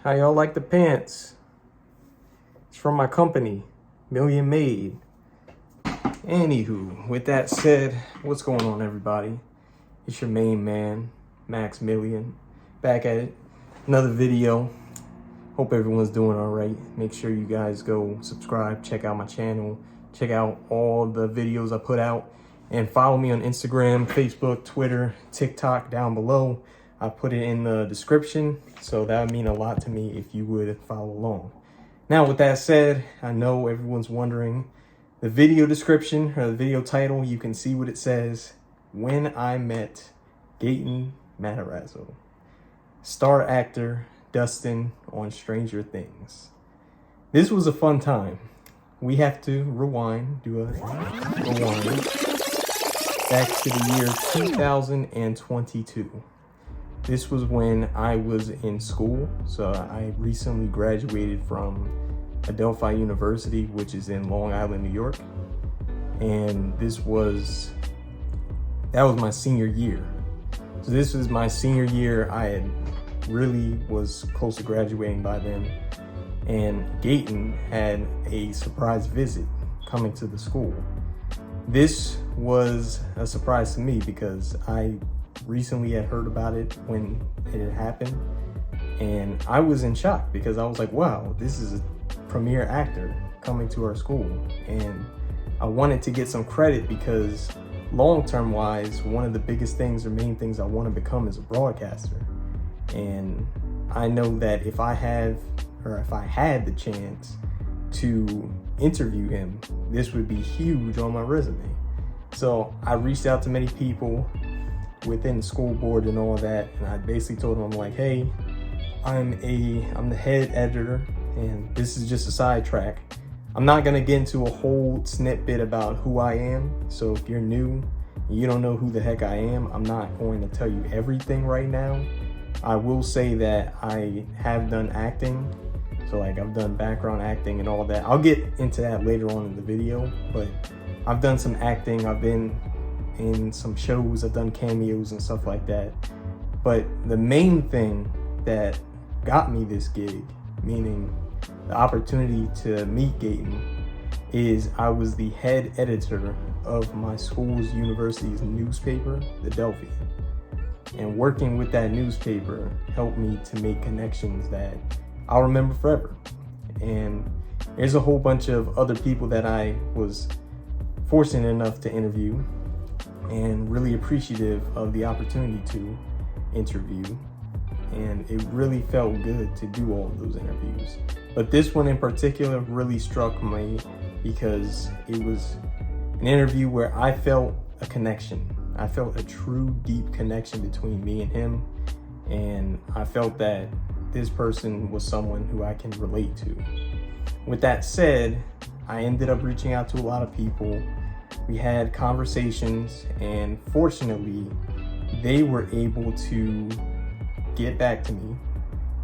How y'all like the pants? It's from my company, Million Made. Anywho, with that said, what's going on, everybody? It's your main man, Max Million, back at it. Another video. Hope everyone's doing all right. Make sure you guys go subscribe, check out my channel, check out all the videos I put out, and follow me on Instagram, Facebook, Twitter, TikTok down below. I put it in the description, so that would mean a lot to me if you would follow along. Now, with that said, I know everyone's wondering, the video description or the video title, you can see what it says, When I Met Gaten Matarazzo. Star actor Dustin on Stranger Things. This was a fun time. We have to rewind, do a rewind back to the year 2022. This was when I was in school. So I recently graduated from Adelphi University, which is in Long Island, New York. And that was my senior year. So this was my senior year. I had really was close to graduating by then. And Gaten had a surprise visit coming to the school. This was a surprise to me because I recently had heard about it when it had happened, and I was in shock because I was like, wow, this is a premier actor coming to our school. And I wanted to get some credit because long-term wise, one of the biggest things or main things I want to become is a broadcaster. And I know that if I had the chance to interview him, this would be huge on my resume. So I reached out to many people within the school board and all that, and I basically told them, I'm like, hey, I'm the head editor, and this is just a sidetrack. I'm not gonna get into a whole snippet about who I am. So if you're new and you don't know who the heck I am, I'm not going to tell you everything right now. I will say that I have done acting. So like I've done background acting and all that. I'll get into that later on in the video, but I've done some acting. I've been in some shows, I've done cameos and stuff like that. But the main thing that got me this gig, meaning the opportunity to meet Gaten, is I was the head editor of my school's university's newspaper, the Adelphi. And working with that newspaper helped me to make connections that I'll remember forever. And there's a whole bunch of other people that I was fortunate enough to interview, and really appreciative of the opportunity to interview. And it really felt good to do all of those interviews. But this one in particular really struck me because it was an interview where I felt a connection. I felt a true deep connection between me and him. And I felt that this person was someone who I can relate to. With that said, I ended up reaching out to a lot of people. We had conversations, and fortunately, they were able to get back to me.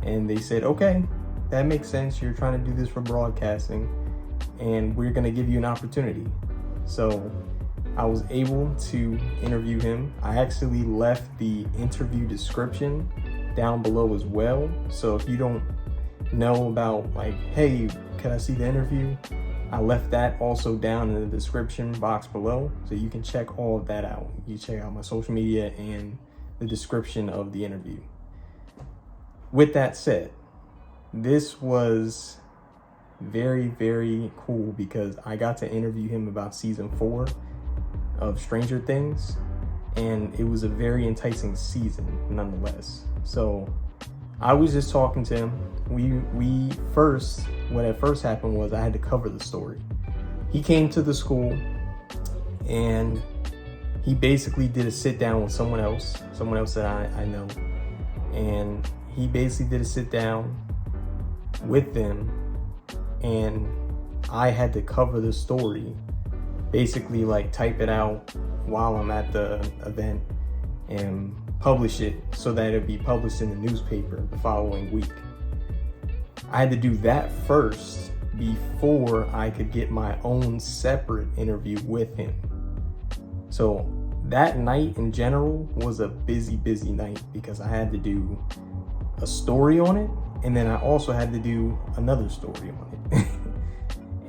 And they said, okay, that makes sense. You're trying to do this for broadcasting, and we're gonna give you an opportunity. So I was able to interview him. I actually left the interview description down below as well. So if you don't know about like, hey, can I see the interview? I left that also down in the description box below, so you can check all of that out. You check out my social media and the description of the interview. With that said, this was very, very cool because I got to interview him about season 4 of Stranger Things, and it was a very enticing season nonetheless. So I was just talking to him. What had first happened was I had to cover the story. He came to the school and he basically did a sit down with someone else that I know. And he basically did a sit down with them, and I had to cover the story, basically like type it out while I'm at the event and publish it so that it'd be published in the newspaper the following week. I had to do that first before I could get my own separate interview with him. So that night in general was a busy night because I had to do a story on it, And then I also had to do another story on it.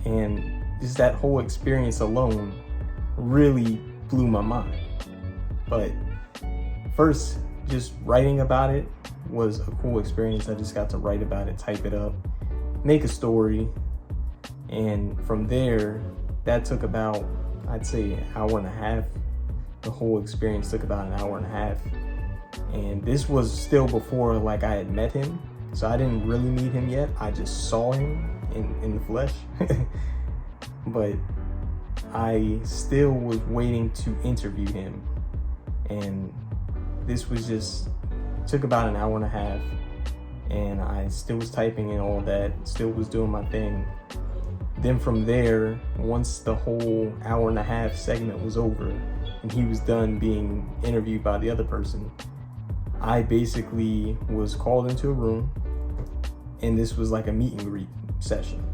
And just that whole experience alone really blew my mind. But first, just writing about it was a cool experience. I just got to write about it, type it up, make a story. And from there, that took about, I'd say, an hour and a half. The whole experience took about an hour and a half. And this was still before like I had met him. So I didn't really meet him yet. I just saw him in the flesh. But I still was waiting to interview him. And this was just, took about an hour and a half. And I still was typing in all that, still was doing my thing. Then from there, once the whole hour and a half segment was over and he was done being interviewed by the other person, I basically was called into a room, and this was like a meet and greet session.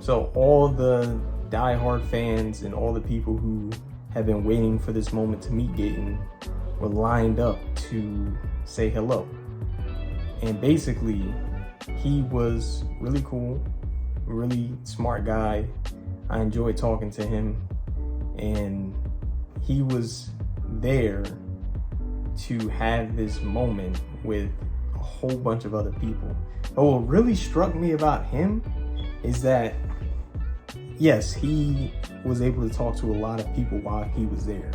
So all the diehard fans and all the people who have been waiting for this moment to meet Gaten were lined up to say hello. And basically, he was really cool, really smart guy. I enjoyed talking to him, and he was there to have this moment with a whole bunch of other people. But what really struck me about him is that, yes, he was able to talk to a lot of people while he was there.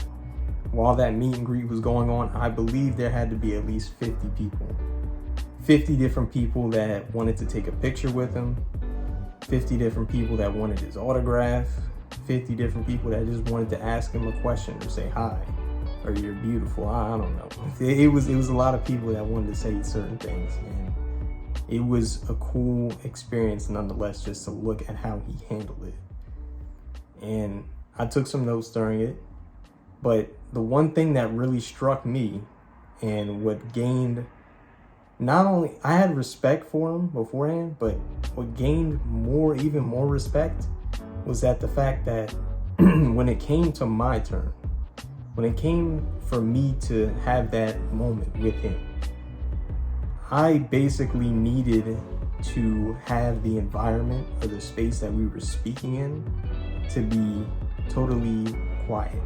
While that meet and greet was going on, I believe there had to be at least 50 people. 50 different people that wanted to take a picture with him, 50 different people that wanted his autograph, 50 different people that just wanted to ask him a question or say hi, or you're beautiful. I don't know. It was a lot of people that wanted to say certain things, and it was a cool experience nonetheless, just to look at how he handled it. And I took some notes during it, but the one thing that really struck me, and what gained, not only, I had respect for him beforehand, but what gained even more respect was that the fact that when it came to my turn, when it came for me to have that moment with him, I basically needed to have the environment or the space that we were speaking in to be totally quiet.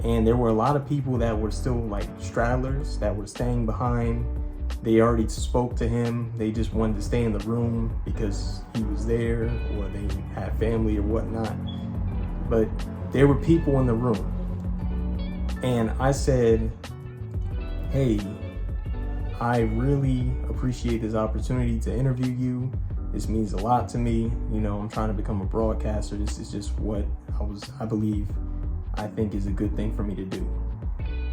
And there were a lot of people that were still like stragglers that were staying behind. They already spoke to him. They just wanted to stay in the room because he was there, or they had family or whatnot. But there were people in the room. And I said, hey, I really appreciate this opportunity to interview you. This means a lot to me. You know, I'm trying to become a broadcaster. This is just what I think is a good thing for me to do.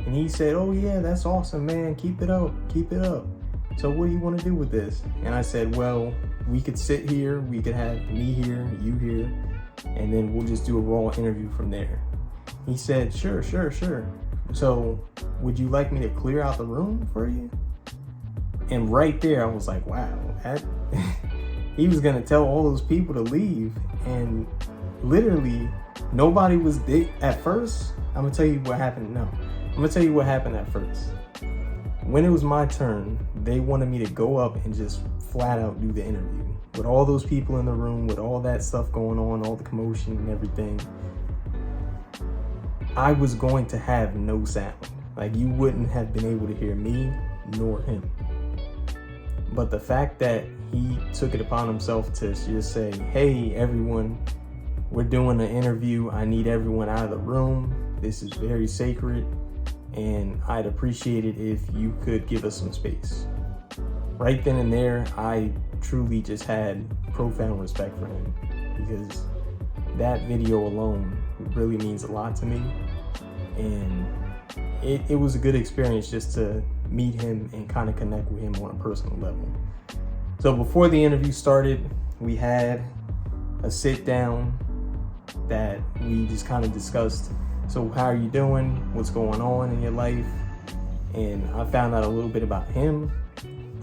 And he said, oh yeah, that's awesome, man. Keep it up, keep it up. So what do you want to do with this? And I said, well, we could sit here, we could have me here, you here, and then we'll just do a raw interview from there. He said, sure. So would you like me to clear out the room for you? And right there, I was like, wow, he was gonna tell all those people to leave. And literally nobody was there at first. I'm gonna tell you what happened now. I'm gonna tell you what happened at first. When it was my turn, they wanted me to go up and just flat out do the interview. With all those people in the room, with all that stuff going on, all the commotion and everything, I was going to have no sound. Like, you wouldn't have been able to hear me nor him. But the fact that he took it upon himself to just say, hey, everyone, we're doing an interview. I need everyone out of the room. This is very sacred, and I'd appreciate it if you could give us some space. Right then and there, I truly just had profound respect for him, because that video alone really means a lot to me. And it was a good experience just to meet him and kind of connect with him on a personal level. So before the interview started, we had a sit down that we just kind of discussed, so how are you doing? What's going on in your life? And I found out a little bit about him.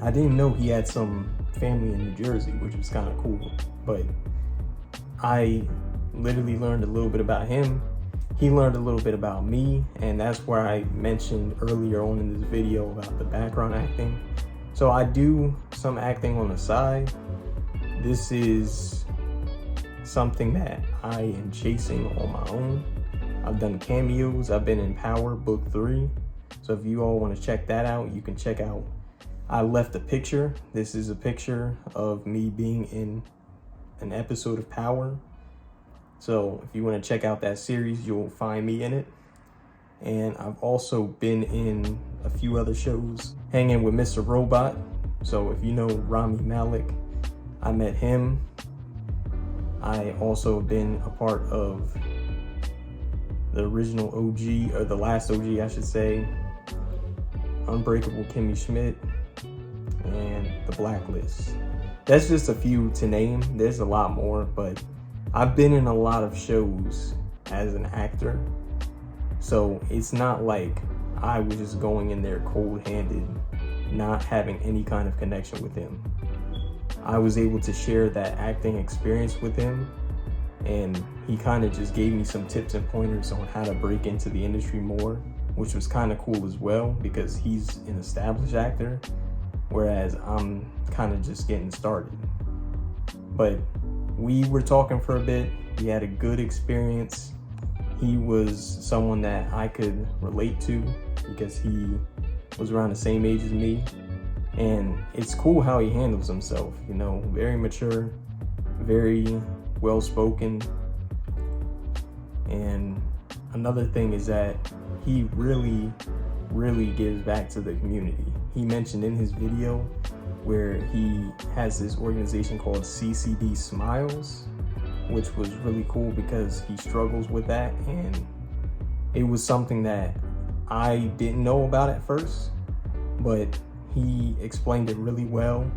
I didn't know he had some family in New Jersey, which was kind of cool. But I literally learned a little bit about him. He learned a little bit about me. And that's where I mentioned earlier on in this video about the background acting. So I do some acting on the side. This is something that I am chasing on my own. I've done cameos. I've been in Power Book 3. So if you all want to check that out, you can check out. I left a picture. This is a picture of me being in an episode of Power. So if you want to check out that series, you'll find me in it. And I've also been in a few other shows, hanging with Mr. Robot. So if you know Rami Malek, I met him. I also been a part of the original OG, or the last OG, I should say, Unbreakable Kimmy Schmidt, and The Blacklist. That's just a few to name. There's a lot more, but I've been in a lot of shows as an actor. So it's not like I was just going in there cold-handed, not having any kind of connection with him. I was able to share that acting experience with him, and he kind of just gave me some tips and pointers on how to break into the industry more, which was kind of cool as well, because he's an established actor, whereas I'm kind of just getting started. But we were talking for a bit. We had a good experience. He was someone that I could relate to because he was around the same age as me. And it's cool how he handles himself, you know, very mature, very well-spoken. And another thing is that he really gives back to the community. He mentioned in his video where he has this organization called CCD Smiles, which was really cool because he struggles with that. And it was something that I didn't know about at first, but he explained it really well.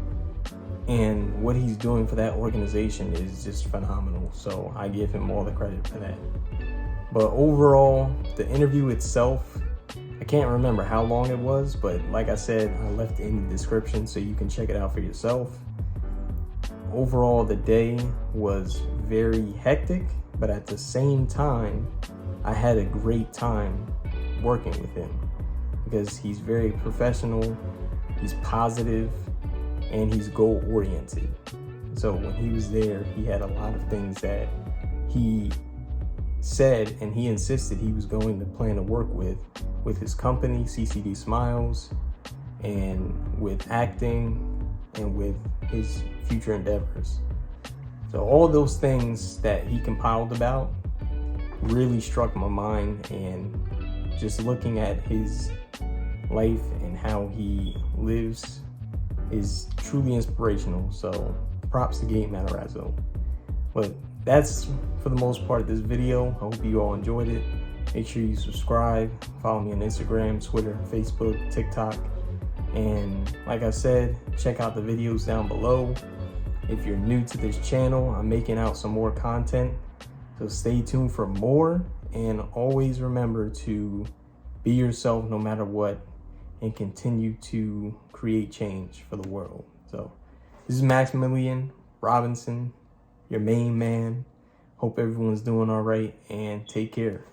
And what he's doing for that organization is just phenomenal. So I give him all the credit for that. But overall, the interview itself, I can't remember how long it was, but like I said, I left it in the description so you can check it out for yourself. Overall, the day was very hectic, but at the same time, I had a great time working with him because he's very professional, he's positive, and he's goal-oriented. So when he was there, he had a lot of things that he said and he insisted he was going to plan to work with his company, CCD Smiles, and with acting, and with his future endeavors. So all those things that he compiled about really struck my mind, and just looking at his life and how he lives is truly inspirational. So props to Gaten Matarazzo. But that's for the most part of this video. I hope you all enjoyed it. Make sure you subscribe, follow me on Instagram, Twitter, Facebook, TikTok. And like I said, check out the videos down below. If you're new to this channel, I'm making out some more content. So stay tuned for more, and always remember to be yourself no matter what, and continue to create change for the world. So this is Maximilian Robinson, your main man. Hope everyone's doing all right, and take care.